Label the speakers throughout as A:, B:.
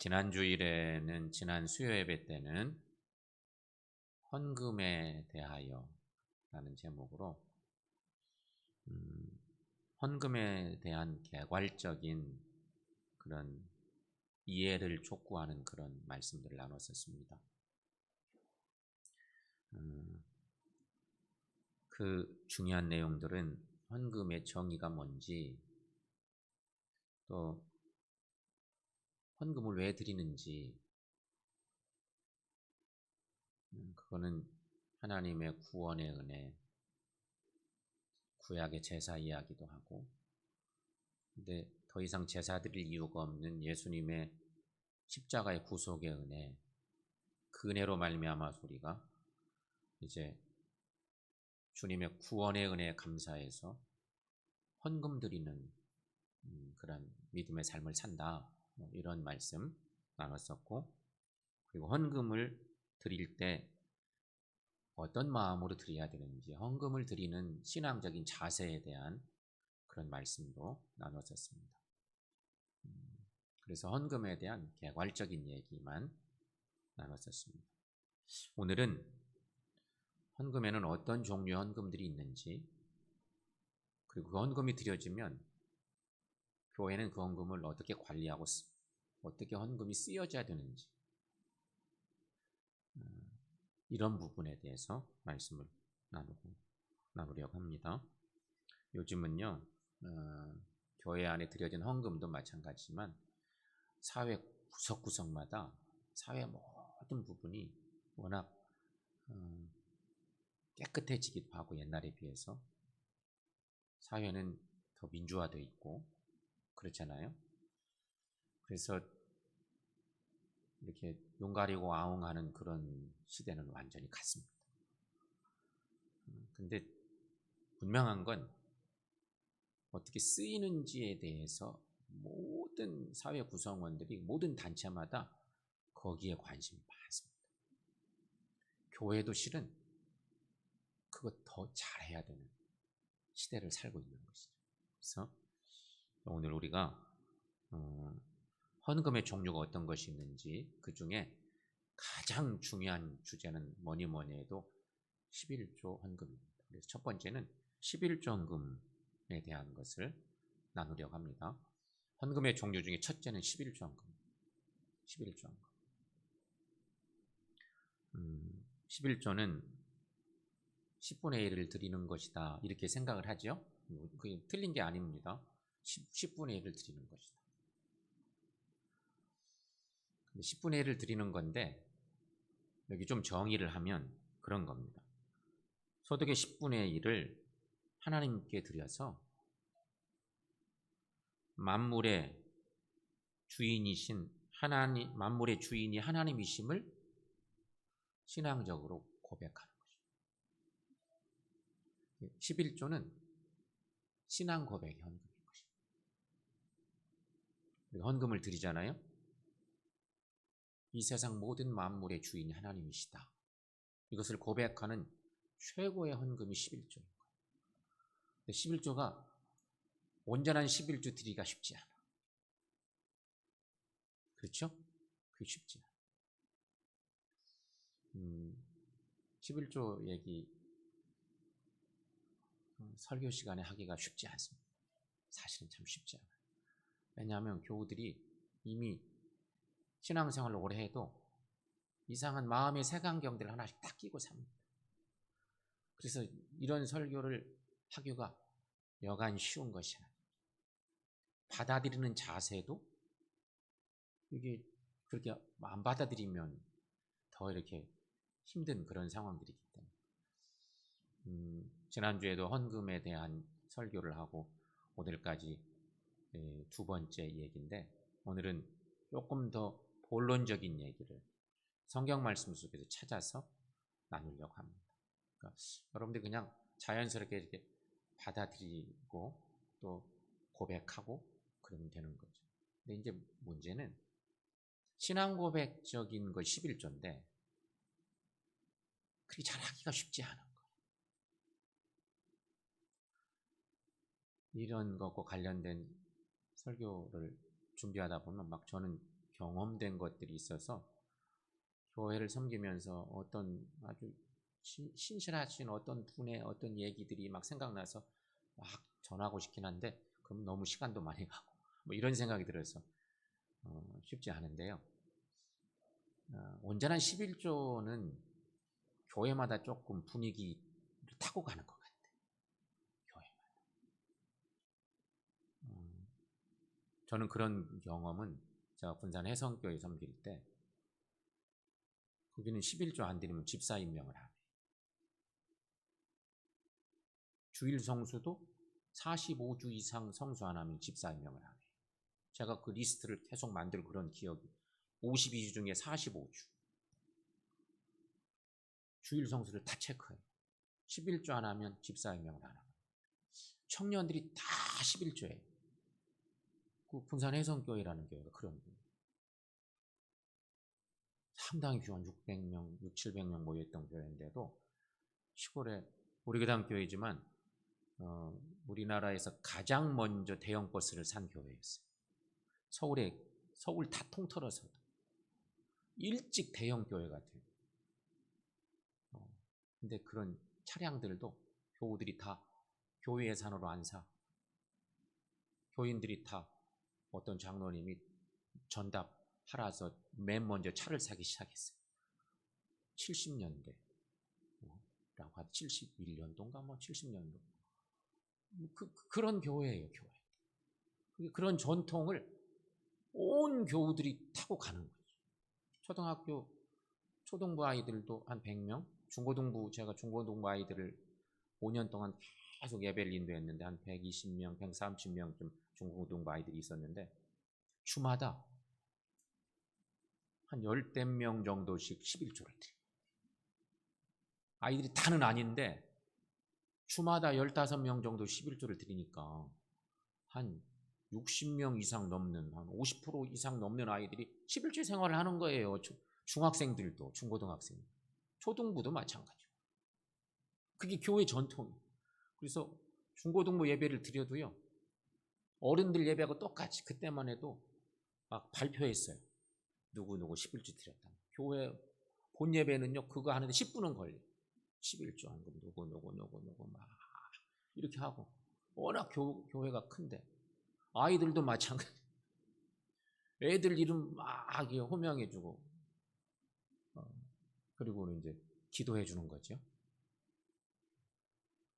A: 지난 주일에는 지난 수요 예배 때는 헌금에 대하여 라는 제목으로 헌금에 대한 개괄적인 그런 이해를 촉구하는 그런 말씀들을 나눴었습니다. 그 중요한 내용들은 헌금의 정의가 뭔지, 또 헌금을 왜 드리는지, 그거는 하나님의 구원의 은혜, 구약의 제사 이야기도 하고, 근데 더 이상 제사 드릴 이유가 없는 예수님의 십자가의 구속의 은혜, 그 은혜로 말미암아 우리가 이제 주님의 구원의 은혜에 감사해서 헌금 드리는 그런 믿음의 삶을 산다, 이런 말씀 나눴었고, 그리고 헌금을 드릴 때 어떤 마음으로 드려야 되는지, 헌금을 드리는 신앙적인 자세에 대한 그런 말씀도 나눴었습니다. 그래서 헌금에 대한 개괄적인 얘기만 나눴었습니다. 오늘은 헌금에는 어떤 종류의 헌금들이 있는지, 그리고 그 헌금이 드려지면 교회는 그 헌금을 어떻게 관리하고 어떻게 헌금이 쓰여져야 되는지, 이런 부분에 대해서 말씀을 나누려고 합니다. 요즘은요, 교회 안에 드려진 헌금도 마찬가지지만 사회 구석구석마다 사회 모든 부분이 워낙 깨끗해지기도 하고, 옛날에 비해서 사회는 더 민주화되어 있고 그렇잖아요. 그래서 이렇게 눈 가리고 아웅하는 그런 시대는 완전히 갔습니다. 근데 분명한 건 어떻게 쓰이는지에 대해서 모든 사회 구성원들이, 모든 단체마다 거기에 관심이 많습니다. 교회도 실은 그거 더 잘해야 되는 시대를 살고 있는 것이죠. 그래서 오늘 우리가 헌금의 종류가 어떤 것이 있는지, 그 중에 가장 중요한 주제는 뭐니 해도 11조 헌금입니다. 그래서 첫 번째는 11조 헌금에 대한 것을 나누려고 합니다. 헌금의 종류 중에 첫째는 11조 헌금입니다. 11조 헌금. 11조는 10분의 1을 드리는 것이다, 이렇게 생각을 하죠. 그게 틀린 게 아닙니다. 10분의 1을 드리는 것이다. 10분의 1을 드리는 건데, 여기 좀 정의를 하면 그런 겁니다. 소득의 10분의 1을 하나님께 드려서 만물의 주인이신 하나님, 만물의 주인이 하나님이심을 신앙적으로 고백하는 것입니다. 11조는 신앙 고백의 헌금인 것입니다. 우리가 헌금을 드리잖아요. 이 세상 모든 만물의 주인이 하나님이시다, 이것을 고백하는 최고의 헌금이 11조인 거예요. 11조가 온전한 11조 드리기가 쉽지 않아. 그렇죠? 그게 쉽지 않아. 11조 얘기 설교 시간에 하기가 쉽지 않습니다. 사실은 참 쉽지 않아요. 왜냐하면 교우들이 이미 신앙생활을 오래 해도 이상한 마음의 색안경들을 하나씩 딱 끼고 삽니다. 그래서 이런 설교를 하기가 여간 쉬운 것이 아니에요. 받아들이는 자세도 이게 그렇게 안 받아들이면 더 이렇게 힘든 그런 상황들이기 때문에. 지난주에도 헌금에 대한 설교를 하고 오늘까지 두 번째 얘기인데, 오늘은 조금 더 본론적인 얘기를 성경 말씀 속에서 찾아서 나누려고 합니다. 그러니까 여러분들이 그냥 자연스럽게 이렇게 받아들이고 또 고백하고 그러면 되는 거죠. 근데 이제 문제는 신앙 고백적인 거 11조인데 그렇게 잘하기가 쉽지 않은 거예요. 이런 것과 관련된 설교를 준비하다 보면 막 저는 경험된 것들이 있어서 교회를 섬기면서 어떤 아주 신실하신 어떤 분의 어떤 얘기들이 막 생각나서 막 전하고 싶긴 한데 그럼 너무 시간도 많이 가고 뭐 이런 생각이 들어서 쉽지 않은데요. 온전한 11조는 교회마다 조금 분위기를 타고 가는 것 같아요. 교회마다. 저는 그런 경험은 제가 군산 해성교회 섬길 때 거기는 11조 안 드리면 집사 임명을 하네요. 주일 성수도 45주 이상 성수 안 하면 집사 임명을 하네요. 제가 그 리스트를 계속 만들 그런 기억이 52주 중에 45주 주일 성수를 다 체크해요. 11조 안 하면 집사 임명을 안 하고 청년들이 다 11조예요. 그 군산 해성교회라는 교회가 그런 거예요. 상당히 규모한 600명, 6, 700명 모였던 교회인데도 시골에 우리 교당 교회지만 우리나라에서 가장 먼저 대형 버스를 산 교회였어요. 서울 다 통틀어서 일찍 대형 교회 같아요. 근데 그런 차량들도 교우들이 다 교회 예산으로 안 사. 교인들이 다 어떤 장로님이 전답하라서 맨 먼저 차를 사기 시작했어요. 70년대 라고 하죠. 71년도인가 뭐 70년도. 그런 교회예요, 교회. 그런 전통을 온 교우들이 타고 가는 거죠. 초등부 아이들도 한 100명, 제가 중고등부 아이들을 5년 동안 계속 예배를 인도했는데 한 120명, 130명쯤 중고등부 아이들이 있었는데 주마다 한 10대 명 정도씩 11조를 드려요. 아이들이 다는 아닌데 주마다 15명 정도 11조를 드리니까 한 60명 이상 넘는, 한 50% 이상 넘는 아이들이 11조 생활을 하는 거예요. 중학생들도, 중고등학생, 초등부도 마찬가지고. 그게 교회 전통이에요. 그래서 중고등부 예배를 드려도요, 어른들 예배하고 똑같이 그때만 해도 막 발표했어요. 누구누구 11조 드렸다. 교회 본 예배는요, 그거 하는데 10분은 걸려요. 11조 한 거 누구 막 이렇게 하고 워낙 교회가 큰데 아이들도 마찬가지. 애들 이름 막 호명해주고 그리고는 이제 기도해 주는 거죠.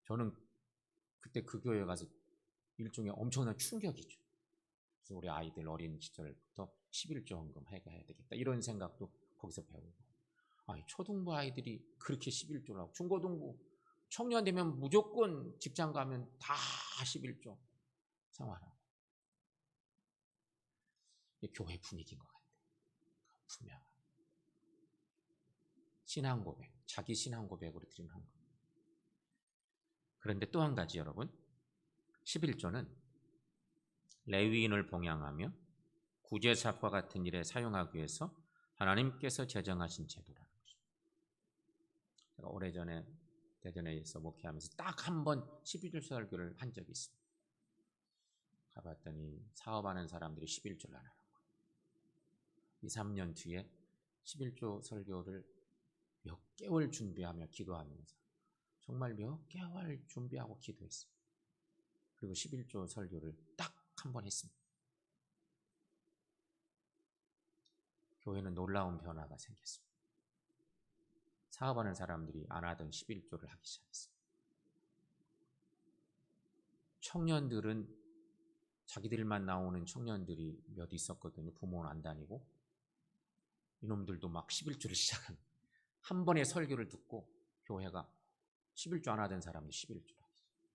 A: 저는 그때 그 교회 가서 일종의 엄청난 충격이죠. 그래서 우리 아이들 어린 시절부터 11조 헌금 해야 되겠다 이런 생각도 거기서 배우고. 초등부 아이들이 그렇게 11조를 하고 중고등부 청년 되면 무조건 직장 가면 다 11조 생활하고. 교회 분위기인 것 같아요. 분명한 신앙 고백, 자기 신앙 고백으로 드리는 거. 그런데 또 한 가지 여러분, 11조는 레위인을 봉양하며 구제사과 같은 일에 사용하기 위해서 하나님께서 제정하신 제도라는 것입니다. 제가 오래전에 대전에서 목회하면서 딱 한 번 11조 설교를 한 적이 있습니다. 가봤더니 사업하는 사람들이 11조를 안 하는 거예요. 2, 3년 뒤에 11조 설교를 몇 개월 준비하며 기도하면서 정말 몇 개월 준비하고 기도했어요. 그리고 11조 설교를 딱 한 번 했습니다. 교회는 놀라운 변화가 생겼습니다. 사업하는 사람들이 안 하던 11조를 하기 시작했습니다. 청년들은 자기들만 나오는 청년들이 몇 있었거든요. 부모는 안 다니고. 이놈들도 막 11조를 시작한 거예요. 한 번의 설교를 듣고 교회가 11조 안 하던 사람들 11조를 하기 시작했어요.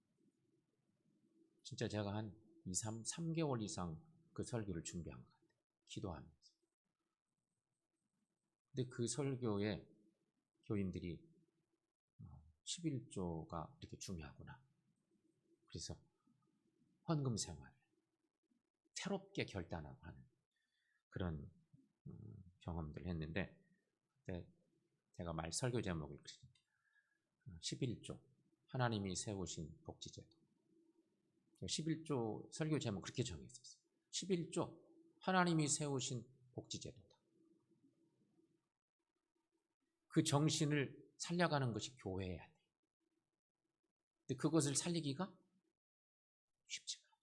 A: 진짜 제가 한 3개월 이상 그 설교를 준비한 것 같아요. 기도하면서. 근데 그 설교에 교인들이 11조가 이렇게 중요하구나. 그래서 헌금 생활을 새롭게 결단하고 하는 그런 경험들을 했는데, 그때 제가 설교 제목을 11조 하나님이 세우신 복지제도. 11조 설교 제목 그렇게 정했었어요. 11조 하나님이 세우신 복지제도다. 그 정신을 살려가는 것이 교회야 돼. 근데 그것을 살리기가 쉽지가 않아.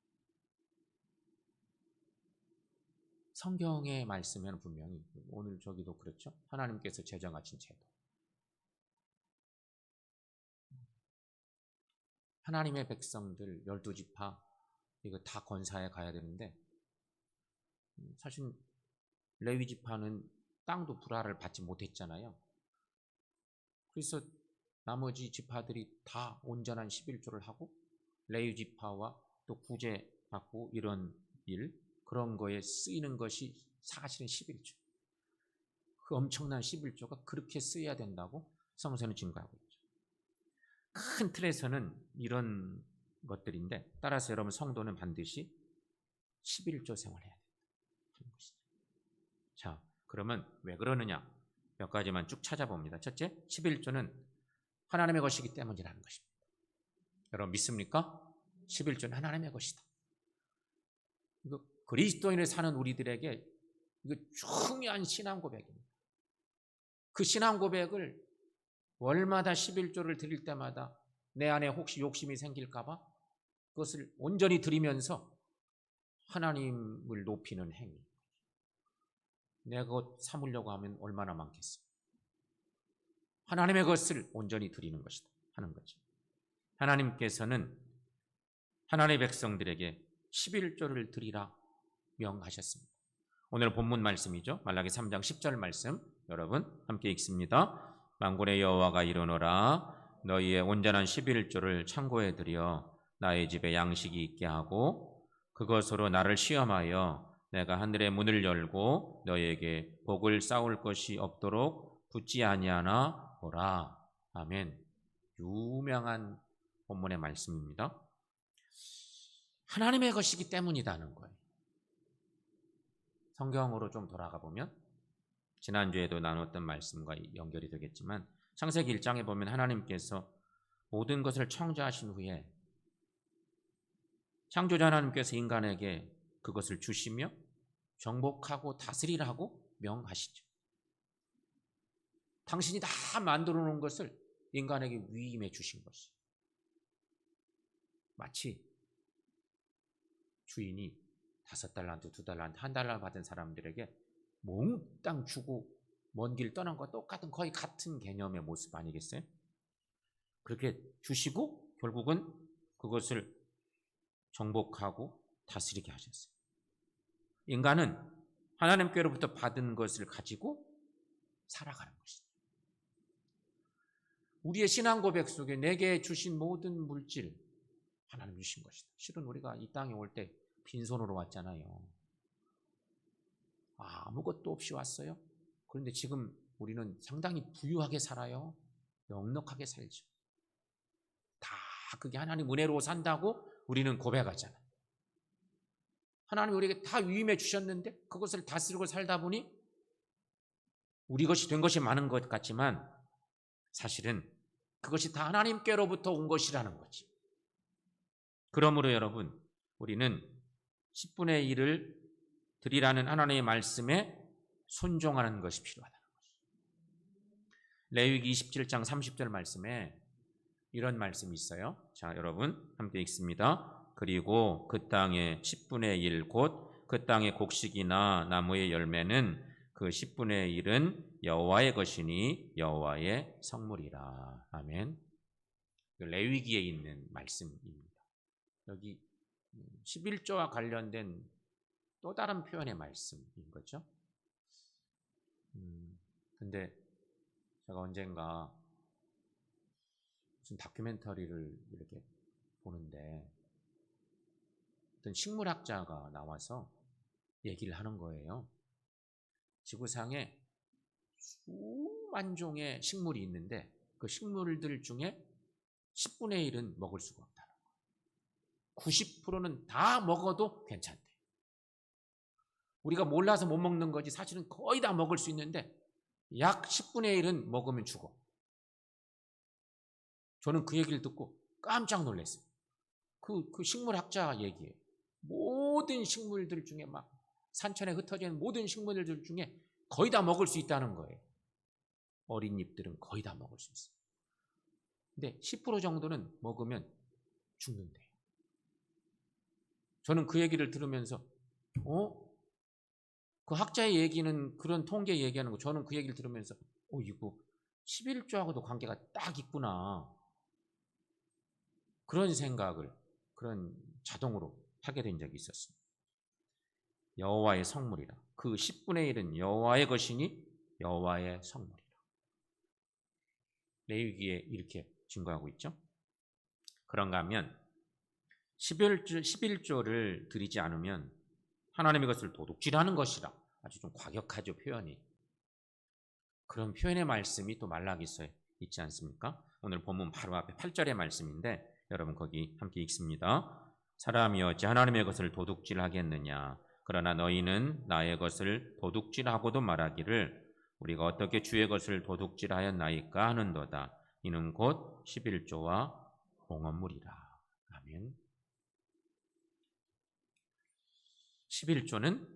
A: 성경의 말씀에는 분명히 오늘 저기도 그렇죠. 하나님께서 제정하신 제도. 하나님의 백성들 12지파 이거 다 건사에 가야 되는데 사실 레위 지파는 땅도 불화를 받지 못했잖아요. 그래서 나머지 지파들이 다 온전한 11조를 하고 레위 지파와 또 구제 받고 이런 일 그런 거에 쓰이는 것이 사실은 11조. 그 엄청난 11조가 그렇게 쓰여야 된다고 성서는 증거하고 있죠. 큰 틀에서는 이런 것들인데 따라서 여러분 성도는 반드시 11조 생활해야 된다는 것이죠. 자, 그러면 왜 그러느냐? 몇 가지만 쭉 찾아봅니다. 첫째, 11조는 하나님의 것이기 때문이라는 것입니다. 여러분 믿습니까? 11조는 하나님의 것이다. 이거 그리스도인을 사는 우리들에게 이거 중요한 신앙 고백입니다. 그 신앙 고백을 월마다 11조를 드릴 때마다 내 안에 혹시 욕심이 생길까 봐 그것을 온전히 드리면서 하나님을 높이는 행위. 내 것 삼으려고 하면 얼마나 많겠어. 하나님의 것을 온전히 드리는 것이다 하는 거죠. 하나님께서는 하나님의 백성들에게 11조를 드리라 명하셨습니다. 오늘 본문 말씀이죠. 말라기 3장 10절 말씀 여러분 함께 읽습니다. 만군의 여호와가 이르노라 너희의 온전한 11조를 창고에 들여 나의 집에 양식이 있게 하고 그것으로 나를 시험하여 내가 하늘의 문을 열고 너희에게 복을 쌓을 것이 없도록 붙지 아니하나 보라. 아멘. 유명한 본문의 말씀입니다. 하나님의 것이기 때문이라는 거예요. 성경으로 좀 돌아가 보면 지난주에도 나눴던 말씀과 연결이 되겠지만 창세기 1장에 보면 하나님께서 모든 것을 창조하신 후에 창조자 하나님께서 인간에게 그것을 주시며 정복하고 다스리라고 명하시죠. 당신이 다 만들어 놓은 것을 인간에게 위임해 주신 것이 마치 주인이 5달란트, 2달란트, 1달러 받은 사람들에게 몽땅 주고 먼 길 떠난 것과 똑같은 거의 같은 개념의 모습 아니겠어요? 그렇게 주시고 결국은 그것을 정복하고 다스리게 하셨어요. 인간은 하나님께로부터 받은 것을 가지고 살아가는 것이죠. 우리의 신앙 고백 속에 내게 주신 모든 물질 하나님 주신 것이다. 실은 우리가 이 땅에 올 때 빈손으로 왔잖아요. 아무것도 없이 왔어요. 그런데 지금 우리는 상당히 부유하게 살아요. 넉넉하게 살죠. 다 그게 하나님 은혜로 산다고 우리는 고백하잖아요. 하나님 우리에게 다 위임해 주셨는데 그것을 다스리고 살다 보니 우리 것이 된 것이 많은 것 같지만 사실은 그것이 다 하나님께로부터 온 것이라는 거지. 그러므로 여러분 우리는 10분의 1을 드리라는 하나님의 말씀에 순종하는 것이 필요하다는 것이죠. 레위기 27장 30절 말씀에 이런 말씀이 있어요. 자, 여러분 함께 읽습니다. 그리고 그 땅의 10분의 1 곧 그 땅의 곡식이나 나무의 열매는 그 10분의 1은 여호와의 것이니 여호와의 성물이라. 아멘. 레위기에 있는 말씀입니다. 여기 11조와 관련된 또 다른 표현의 말씀인 거죠. 근데 제가 언젠가 무슨 다큐멘터리를 이렇게 보는데 어떤 식물학자가 나와서 얘기를 하는 거예요. 지구상에 수만 종의 식물이 있는데 그 식물들 중에 10분의 1은 먹을 수가 없다는 거예요. 90%는 다 먹어도 괜찮대. 우리가 몰라서 못 먹는 거지 사실은 거의 다 먹을 수 있는데 약 10분의 1은 먹으면 죽어. 저는 그 얘기를 듣고 깜짝 놀랐어요. 그 식물학자 얘기예요. 모든 식물들 중에 막 산천에 흩어져 있는 모든 식물들 중에 거의 다 먹을 수 있다는 거예요. 어린 잎들은 거의 다 먹을 수 있어요. 근데 10% 정도는 먹으면 죽는데요. 저는 그 얘기를 들으면서 그 학자의 얘기는 그런 통계 얘기하는 거, 저는 그 얘기를 들으면서 이거 11조하고도 관계가 딱 있구나, 그런 생각을 그런 자동으로 하게 된 적이 있었습니다. 여호와의 성물이라. 그 10분의 1은 여호와의 것이니 여호와의 성물이라. 레위기에 이렇게 증거하고 있죠. 그런가 하면 11조를 드리지 않으면 하나님의 것을 도둑질하는 것이라. 아주 좀 과격하죠, 표현이. 그런 표현의 말씀이 또 말라기서에 있지 않습니까? 오늘 본문 바로 앞에 8절의 말씀인데 여러분 거기 함께 읽습니다. 사람이 어찌 하나님의 것을 도둑질하겠느냐. 그러나 너희는 나의 것을 도둑질하고도 말하기를 우리가 어떻게 주의 것을 도둑질하였나이까 하는도다. 이는 곧 11조와 봉헌물이라. 아멘. 11조는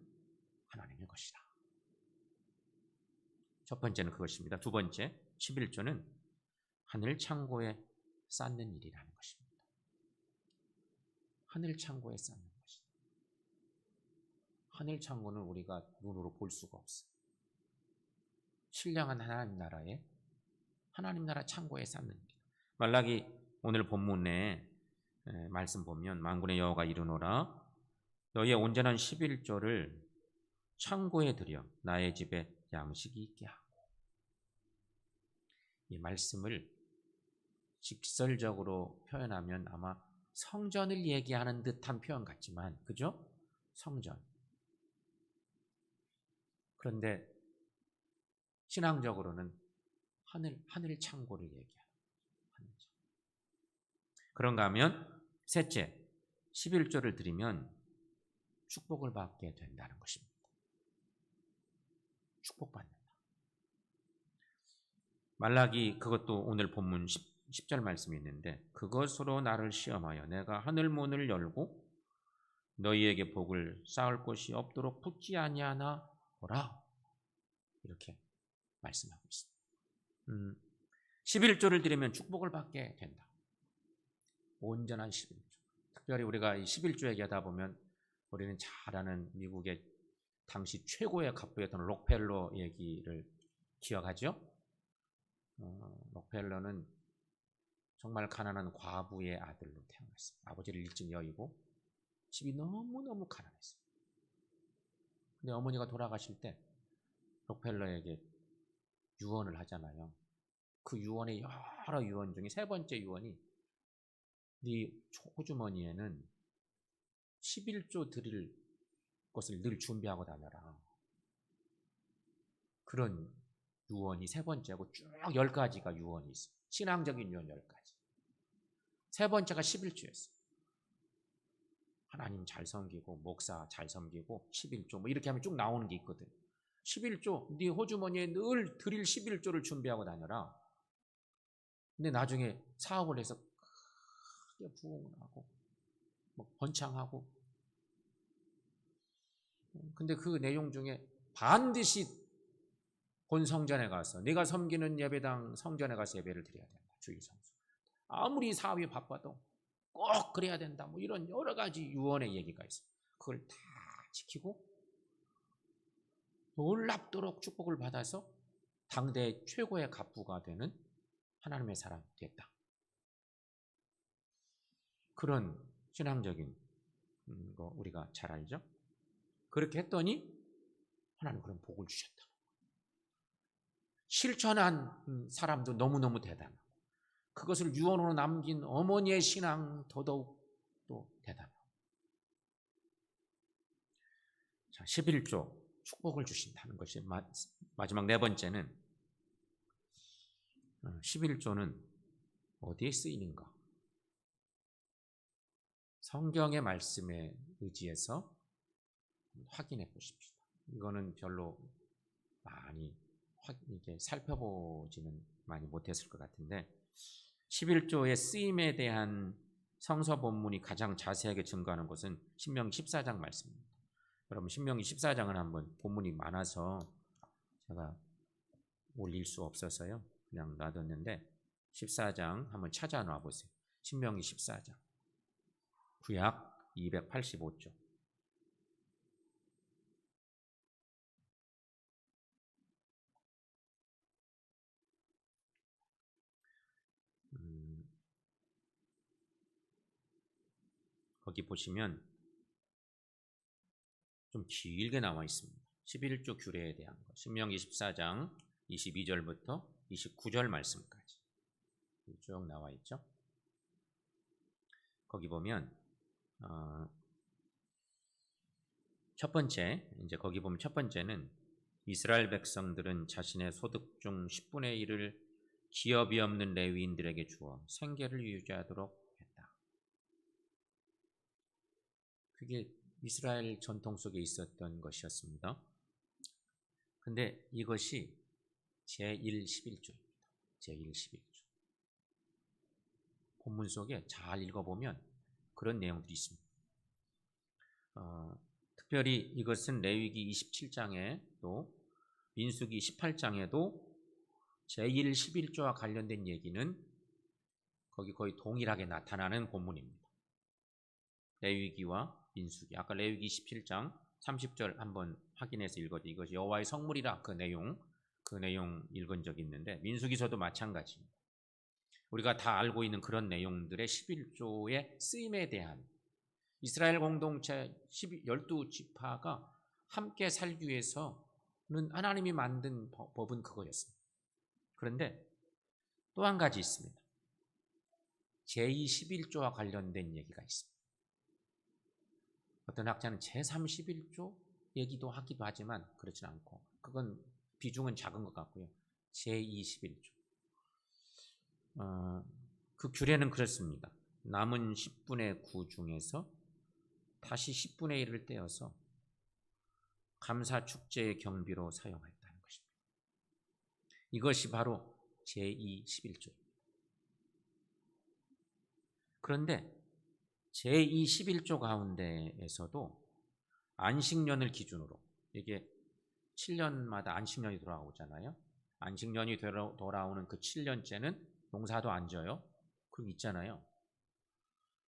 A: 하나님의 것이다. 첫 번째는 그것입니다. 두 번째, 11조는 하늘 창고에 쌓는 일이라는 것입니다. 하늘 창고에 쌓는 것이다. 하늘 창고는 우리가 눈으로 볼 수가 없어요. 신령한 하나님 나라 창고에 쌓는 일. 말라기 오늘 본문에 말씀 보면 만군의 여호와가 이르노라 너희의 온전한 11조를 창고에 들여 나의 집에 양식이 있게 하고. 이 말씀을 직설적으로 표현하면 아마 성전을 얘기하는 듯한 표현 같지만, 그죠? 성전. 그런데 신앙적으로는 하늘 창고를 얘기합니다. 그런가 하면 셋째, 11조를 드리면 축복을 받게 된다는 것입니다. 축복받는다. 말라기 그것도 오늘 본문 10절 말씀이 있는데 그것으로 나를 시험하여 내가 하늘 문을 열고 너희에게 복을 쌓을 곳이 없도록 붙지 아니하나 보라. 이렇게 말씀하고 있습니다. 11조를 드리면 축복을 받게 된다. 온전한 11조. 특별히 우리가 이 11조 얘기하다 보면 우리는 잘 아는 미국의 당시 최고의 갑부였던 록펠러 얘기를 기억하죠? 록펠러는 정말 가난한 과부의 아들로 태어났어요. 아버지를 일찍 여의고 집이 너무너무 가난했어요. 근데 어머니가 돌아가실 때 록펠러에게 유언을 하잖아요. 그 유언의 여러 유언 중에 세 번째 유언이 네 호주머니에는 11조 드릴 것을 늘 준비하고 다녀라. 그런 유언이 세 번째고 쭉 10가지가 유언이 있어요. 신앙적인 유언 10가지. 세 번째가 11조였어요. 하나님 잘 섬기고 목사 잘 섬기고 11조 뭐 이렇게 하면 쭉 나오는 게 있거든. 11조, 네 호주머니에 늘 드릴 11조를 준비하고 다녀라. 근데 나중에 사업을 해서 크게 부흥을 하고 뭐 번창하고, 근데 그 내용 중에 반드시 본 성전에 가서 네가 섬기는 예배당 성전에 가서 예배를 드려야 된다. 주일 성수. 아무리 사업이 바빠도 꼭 그래야 된다. 뭐 이런 여러 가지 유언의 얘기가 있어요. 그걸 다 지키고 놀랍도록 축복을 받아서 당대 최고의 갑부가 되는 하나님의 사람이 됐다. 그런 신앙적인 거 우리가 잘 알죠? 그렇게 했더니 하나님 그런 복을 주셨다. 실천한 사람도 너무너무 대단하고 그것을 유언으로 남긴 어머니의 신앙 더더욱 또 대단하고. 자, 11조 축복을 주신다는 것이 마지막 네 번째는 11조는 어디에 쓰이는가? 성경의 말씀에 의지해서 확인해 보십시다. 이거는 별로 많이 이렇게 살펴보지는 많이 못했을 것 같은데 11조의 쓰임에 대한 성서 본문이 가장 자세하게 증거하는 것은 신명기 14장 말씀입니다. 여러분 신명기 14장은 한번 본문이 많아서 제가 올릴 수 없어서요. 그냥 놔뒀는데 14장 한번 찾아놔 보세요. 신명기 14장. 구약 285쪽. 거기 보시면 좀 길게 나와 있습니다. 11조 규례에 대한 거. 신명기 14장 22절부터 29절 말씀까지 쭉 나와 있죠. 거기 보면 첫 번째, 이제 거기 보면 첫 번째는 이스라엘 백성들은 자신의 소득 중 10분의 1을 기업이 없는 레위인들에게 주어 생계를 유지하도록 했다. 그게 이스라엘 전통 속에 있었던 것이었습니다. 근데 이것이 제1.11조입니다. 제1.11조. 본문 속에 잘 읽어보면 그런 내용들이 있습니다. 특별히 이것은 레위기 27장에 또 민수기 18장에도 제1.11조와 관련된 얘기는 거기 거의 동일하게 나타나는 본문입니다. 레위기와 민수기. 아까 레위기 17장 30절 한번 확인해서 읽어도 이것이 여호와의 성물이라 그 내용 읽은 적이 있는데 민수기서도 마찬가지입니다. 우리가 다 알고 있는 그런 내용들의 11조의 쓰임에 대한 이스라엘 공동체 12지파가 함께 살기 위해서는 하나님이 만든 법은 그거였습니다. 그런데 또 한 가지 있습니다. 제2.11조와 관련된 얘기가 있습니다. 어떤 학자는 제3.11조 얘기도 하기도 하지만 그렇진 않고 그건 비중은 작은 것 같고요. 제2.11조. 그 규례는 그렇습니다. 남은 10분의 9 중에서 다시 10분의 1을 떼어서 감사 축제의 경비로 사용했다는 것입니다. 이것이 바로 제2.11조입니다. 그런데 제2.11조 가운데에서도 안식년을 기준으로 이게 7년마다 안식년이 돌아오잖아요. 안식년이 돌아오는 그 7년째는 농사도 안 져요. 그럼 있잖아요.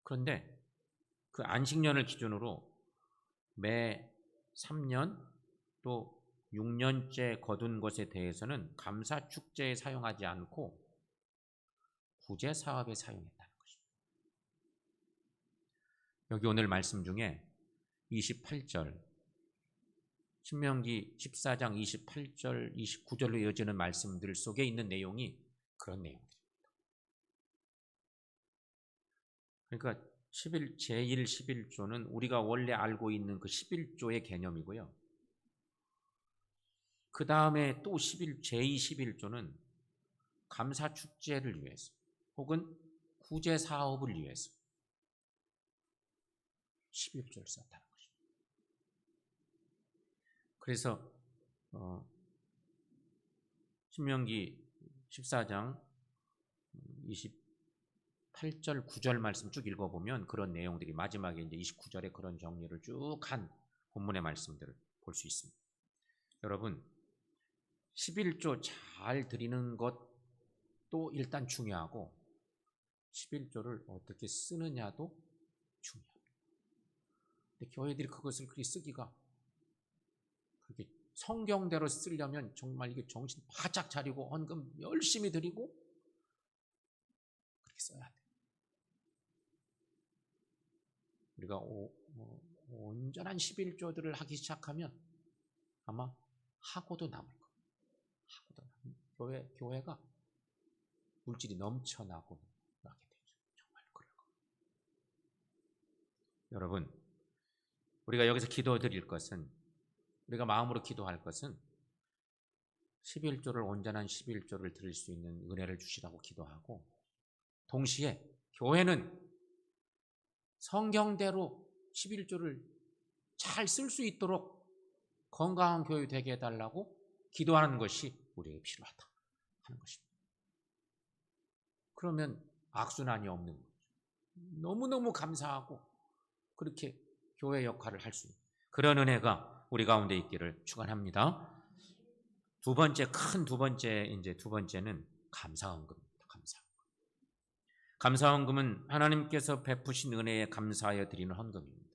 A: 그런데 그 안식년을 기준으로 매 3년 또 6년째 거둔 것에 대해서는 감사 축제에 사용하지 않고 구제 사업에 사용했다는 것입니다. 여기 오늘 말씀 중에 28절 신명기 14장 28절 29절로 이어지는 말씀들 속에 있는 내용이 그런 내용들입니다. 그러니까 제1.11조는 우리가 원래 알고 있는 그 11조의 개념이고요. 그 다음에 또 제2.11조는 감사 축제를 위해서 혹은 구제 사업을 위해서 11조를 썼다는 것입니다. 그래서 신명기 14장 28절 9절 말씀 쭉 읽어보면 그런 내용들이 마지막에 이제 29절에 그런 정리를 쭉 한 본문의 말씀들을 볼 수 있습니다. 여러분 11조 잘 드리는 것도 일단 중요하고 11조를 어떻게 쓰느냐도 중요합니다. 근데 교회들이 그것을 그렇게 쓰기가 그렇게 성경대로 쓰려면 정말 이게 정신 바짝 차리고 헌금 열심히 드리고 그렇게 써야 돼요. 우리가 온전한 11조들을 하기 시작하면 아마 하고도 남을 거예요. 하고도 교회가 물질이 넘쳐나고 나게 되죠. 정말 그럴 거예요. 여러분, 우리가 여기서 기도드릴 것은 우리가 마음으로 기도할 것은 11조를 온전한 11조를 드릴 수 있는 은혜를 주시라고 기도하고 동시에 교회는 성경대로 11조를 잘 쓸 수 있도록 건강한 교회 되게 해달라고 기도하는 것이 우리에게 필요하다 하는 것입니다. 그러면 악순환이 없는 거죠. 너무너무 감사하고 그렇게 교회 역할을 할 수 있는 그런 은혜가 우리 가운데 있기를 축원합니다. 두 번째는 감사헌금입니다. 감사헌금은 하나님께서 베푸신 은혜에 감사하여 드리는 헌금입니다.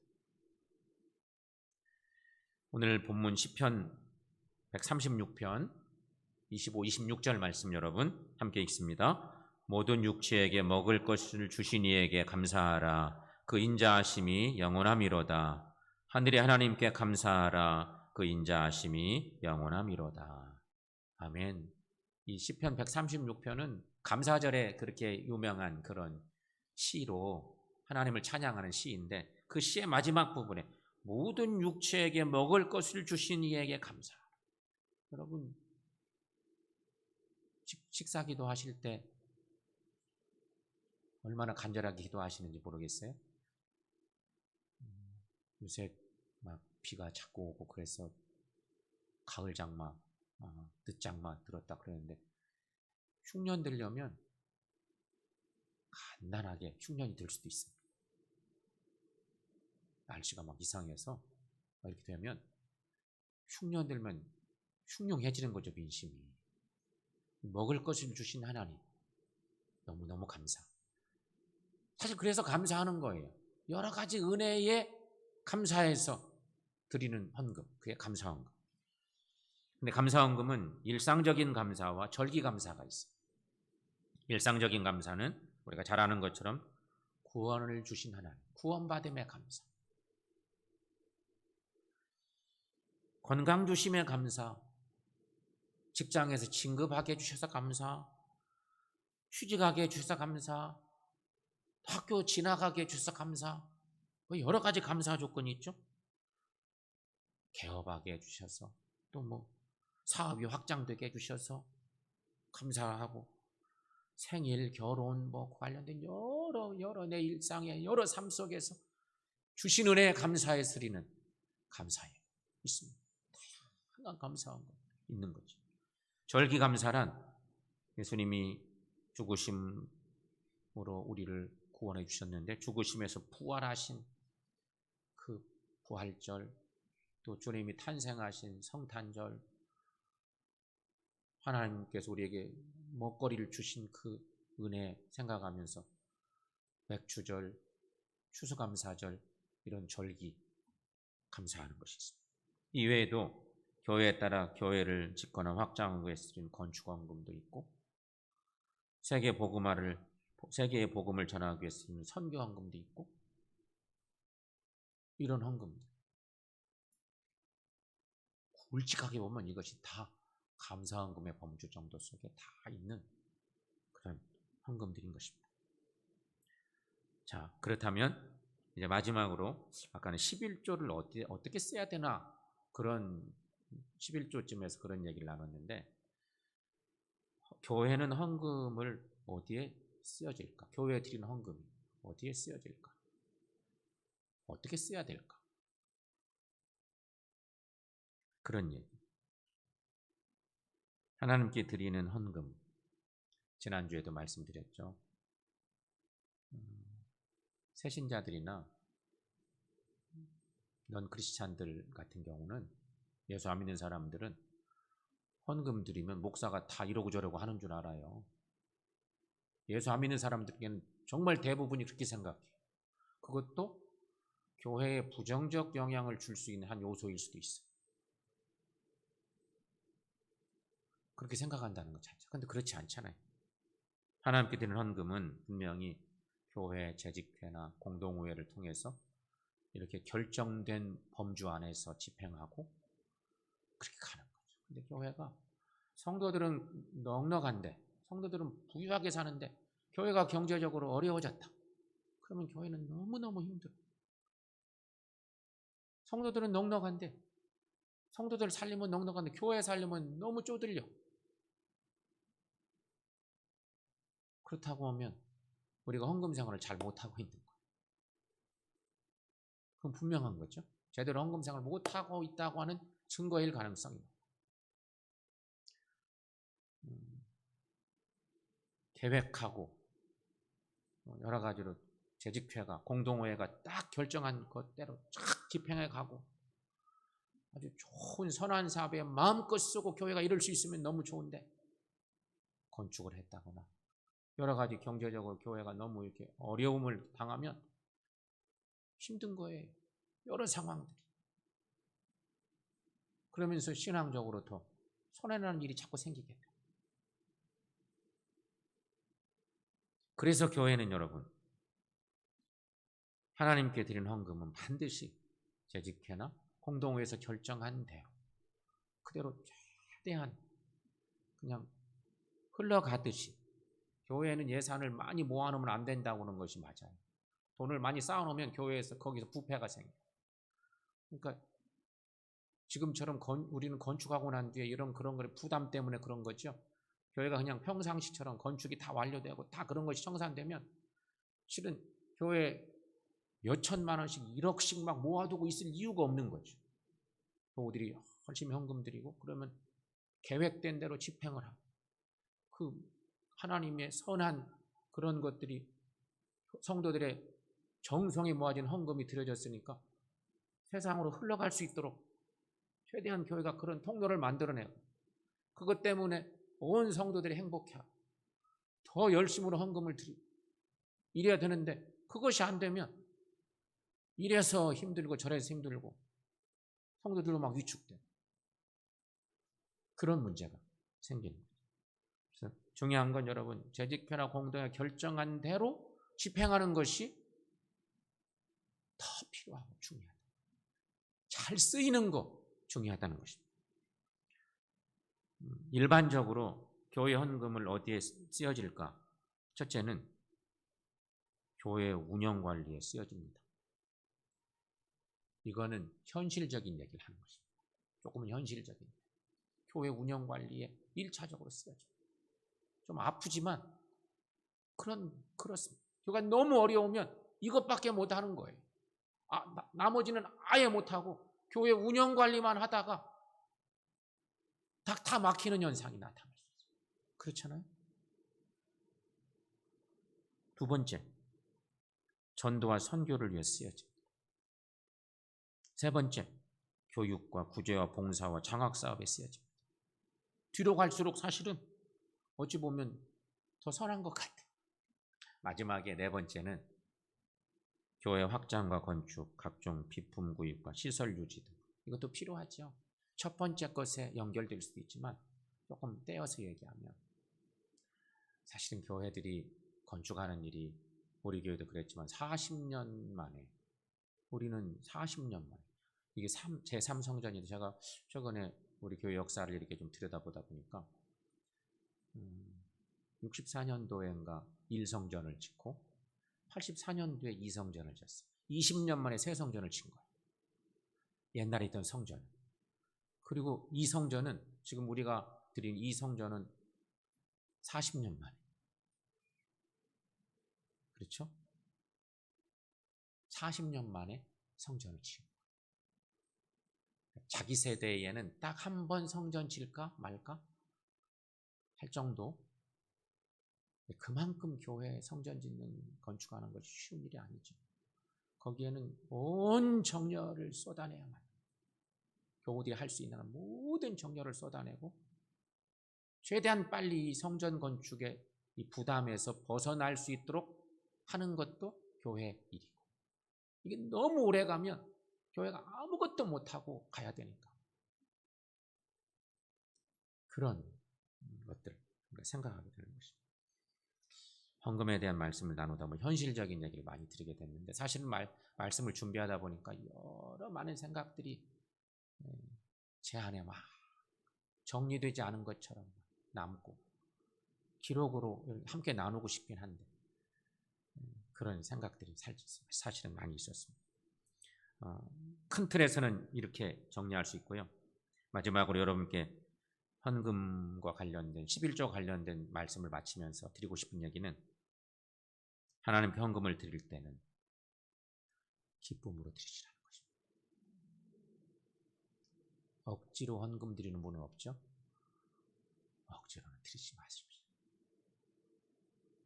A: 오늘 본문 시편 136편 25, 26절 말씀 여러분 함께 읽습니다. 모든 육체에게 먹을 것을 주신 이에게 감사하라. 그 인자하심이 영원함이로다. 하늘의 하나님께 감사하라. 그 인자하심이 영원함이로다. 아멘. 이 시편 136편은 감사절에 그렇게 유명한 그런 시로 하나님을 찬양하는 시인데, 그 시의 마지막 부분에 모든 육체에게 먹을 것을 주신 이에게 감사. 여러분 식사 기도하실 때 얼마나 간절하게 기도하시는지 모르겠어요. 요새 막 비가 자꾸 오고 그래서 가을 장마, 늦장마 들었다 그러는데, 흉년 들려면 간단하게 흉년이 들 수도 있습니다. 날씨가 막 이상해서 이렇게 되면 흉년 들면 흉흉해지는 거죠. 민심이. 먹을 것을 주신 하나님 너무너무 감사. 사실 그래서 감사하는 거예요. 여러 가지 은혜에 감사해서 드리는 헌금, 그게 감사헌금. 근데 감사헌금은 일상적인 감사와 절기 감사가 있어요. 일상적인 감사는 우리가 잘 아는 것처럼 구원을 주신 하나님, 구원받음의 감사, 건강 주심의 감사, 직장에서 진급하게 해주셔서 감사, 취직하게 해주셔서 감사, 학교 지나가게 해주셔서 감사, 여러 가지 감사 조건이 있죠. 개업하게 해주셔서, 또 사업이 확장되게 해주셔서 감사하고, 생일, 결혼 관련된 여러 내 일상의 여러 삶 속에서 주신 은혜에 감사해서 드리는 감사예요. 있습니다. 다양한 감사한 거 있는 거죠. 절기 감사란 예수님이 죽으심으로 우리를 구원해 주셨는데, 죽으심에서 부활하신 그 부활절, 또 주님이 탄생하신 성탄절, 하나님께서 우리에게 먹거리를 주신 그 은혜 생각하면서 맥주절, 추수감사절, 이런 절기 감사하는 것이 있습니다. 이외에도 교회에 따라 교회를 짓거나 확장하기 위해서 드리는 건축헌금도 있고, 세계의 복음을 전하기 위해서 드리는 선교헌금도 있고, 이런 헌금들 굵직하게 보면 이것이 다 감사헌금의 범주 정도 속에 다 있는 그런 헌금들인 것입니다. 자, 그렇다면 이제 마지막으로 아까는 11조를 어떻게 써야 되나, 그런 11조쯤에서 그런 얘기를 나눴는데, 교회는 헌금을 어디에 쓰여질까? 교회에 드리는 헌금이 어디에 쓰여질까? 어떻게 써야 될까? 그런 얘기. 하나님께 드리는 헌금, 지난주에도 말씀드렸죠. 새신자들이나 넌 크리스찬들 같은 경우는, 예수 안 믿는 사람들은 헌금 드리면 목사가 다 이러고 저러고 하는 줄 알아요. 예수 안 믿는 사람들에게는 정말 대부분이 그렇게 생각해요. 그것도 교회에 부정적 영향을 줄 수 있는 한 요소일 수도 있어요. 그렇게 생각한다는 것 자체. 그런데 그렇지 않잖아요. 하나님께 드리는 헌금은 분명히 교회 재직회나 공동의회를 통해서 이렇게 결정된 범주 안에서 집행하고 그렇게 가는 거죠. 근데 교회가, 성도들은 넉넉한데, 성도들은 부유하게 사는데 교회가 경제적으로 어려워졌다. 그러면 교회는 너무너무 힘들어. 성도들은 넉넉한데, 성도들 살림은 넉넉한데 교회 살림은 너무 쪼들려. 그렇다고 하면 우리가 헌금 생활을 잘 못하고 있는 거예요. 그건 분명한 거죠. 제대로 헌금 생활을 못하고 있다고 하는 증거일 가능성이 있습니다. 계획하고 여러 가지로 재직회가, 공동회가 딱 결정한 것대로 쫙 집행해 가고, 아주 좋은 선한 사업에 마음껏 쓰고 교회가 이럴 수 있으면 너무 좋은데 건축을 했다거나 여러 가지 경제적으로 교회가 너무 이렇게 어려움을 당하면 힘든 거예요. 여러 상황들이. 그러면서 신앙적으로 더 손해나는 일이 자꾸 생기게 돼요. 그래서 교회는 여러분, 하나님께 드린 헌금은 반드시 재직회나 공동회에서 결정한 대로 그대로 최대한 그냥 흘러가듯이, 교회는 예산을 많이 모아놓으면 안 된다고 하는 것이 맞아요. 돈을 많이 쌓아놓으면 교회에서 거기서 부패가 생겨요. 그러니까 지금처럼 우리는 건축하고 난 뒤에 이런 그런 거 부담 때문에 그런 거죠. 교회가 그냥 평상시처럼 건축이 다 완료되고 다 그런 것이 청산되면 실은 교회 몇 천만 원씩 1억씩 막 모아두고 있을 이유가 없는 거죠. 교우들이 열심히 헌금 드리고 그러면 계획된 대로 집행을 하고 그 하나님의 선한 그런 것들이 성도들의 정성이 모아진 헌금이 드려졌으니까 세상으로 흘러갈 수 있도록 최대한 교회가 그런 통로를 만들어내고 그것 때문에 온 성도들이 행복해하고 더 열심으로 헌금을 드리고 이래야 되는데 그것이 안 되면 이래서 힘들고 저래서 힘들고 성도들도 막 위축돼. 그런 문제가 생기는 거죠. 그래서 중요한 건 여러분, 재직회나 공동회 결정한 대로 집행하는 것이 더 필요하고 중요하다. 잘 쓰이는 거 중요하다는 것입니다. 일반적으로 교회 헌금을 어디에 쓰여질까? 첫째는 교회 운영 관리에 쓰여집니다. 이거는 현실적인 얘기를 하는 것입니다. 조금은 현실적인. 교회 운영 관리에 1차적으로 쓰여집니다. 좀 아프지만 그렇습니다. 교회가 너무 어려우면 이것밖에 못하는 거예요. 나머지는 아예 못하고 교회 운영 관리만 하다가 다 막히는 현상이 나타날 수 있어요. 그렇잖아요? 두 번째, 전도와 선교를 위해 쓰여집니다. 세 번째, 교육과 구제와 봉사와 장학사업에 쓰여집니다. 뒤로 갈수록 사실은 어찌 보면 더 선한 것 같아요. 마지막에 네 번째는 교회 확장과 건축, 각종 비품 구입과 시설 유지 등 이것도 필요하죠. 첫 번째 것에 연결될 수도 있지만 조금 떼어서 얘기하면 사실은 교회들이 건축하는 일이 우리 교회도 그랬지만 40년 만에 우리는 40년 만에 이게 제3성전인데 제가 최근에 우리 교회 역사를 이렇게 좀 들여다보다 보니까 64년도엔가 1성전을 짓고 84년도에 2성전을 짓었어요. 20년 만에 3성전을 친 거예요. 옛날에 있던 성전. 그리고 2성전은 지금 우리가 드린 2성전은 40년 만에. 그렇죠? 40년 만에 성전을 치고 자기 세대에는 딱 한 번 성전 질까 말까 할 정도. 그만큼 교회 성전 짓는 건축하는 것이 쉬운 일이 아니죠. 거기에는 온 정열을 쏟아내야만 교우들이 할 수 있는 모든 정열을 쏟아내고 최대한 빨리 성전 건축의 이 부담에서 벗어날 수 있도록 하는 것도 교회 일이고 이게 너무 오래 가면 교회가 아무것도 못하고 가야 되니까 그런 것들을 생각하게 되는 것입니다. 헌금에 대한 말씀을 나누다 보면 현실적인 얘기를 많이 드리게 됐는데 사실은 말씀을 준비하다 보니까 여러 많은 생각들이 제 안에 막 정리되지 않은 것처럼 남고 기록으로 함께 나누고 싶긴 한데 그런 생각들이 사실은 많이 있었습니다. 큰 틀에서는 이렇게 정리할 수 있고요. 마지막으로 여러분께 헌금과 관련된 11조 관련된 말씀을 마치면서 드리고 싶은 얘기는 하나님께 헌금을 드릴 때는 기쁨으로 드리시라는 것입니다. 억지로 헌금 드리는 분은 없죠? 억지로는 드리지 마십시오.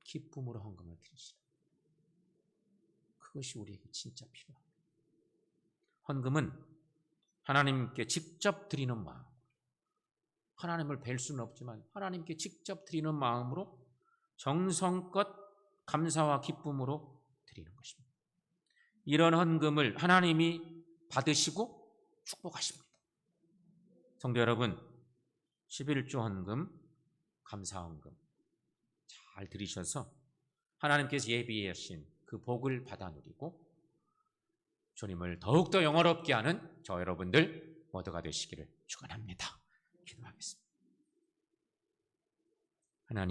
A: 기쁨으로 헌금을 드리시라. 그것이 우리에게 진짜 필요합니다. 헌금은 하나님께 직접 드리는 마음, 하나님을 뵐 수는 없지만 하나님께 직접 드리는 마음으로 정성껏 감사와 기쁨으로 드리는 것입니다. 이런 헌금을 하나님이 받으시고 축복하십니다. 성도 여러분, 11조 헌금, 감사 헌금 잘 들으셔서 하나님께서 예비하신 그 복을 받아 누리고 주님을 더욱더 영화롭게 하는 저 여러분들 모두가 되시기를 축원합니다. 기도하겠습니다.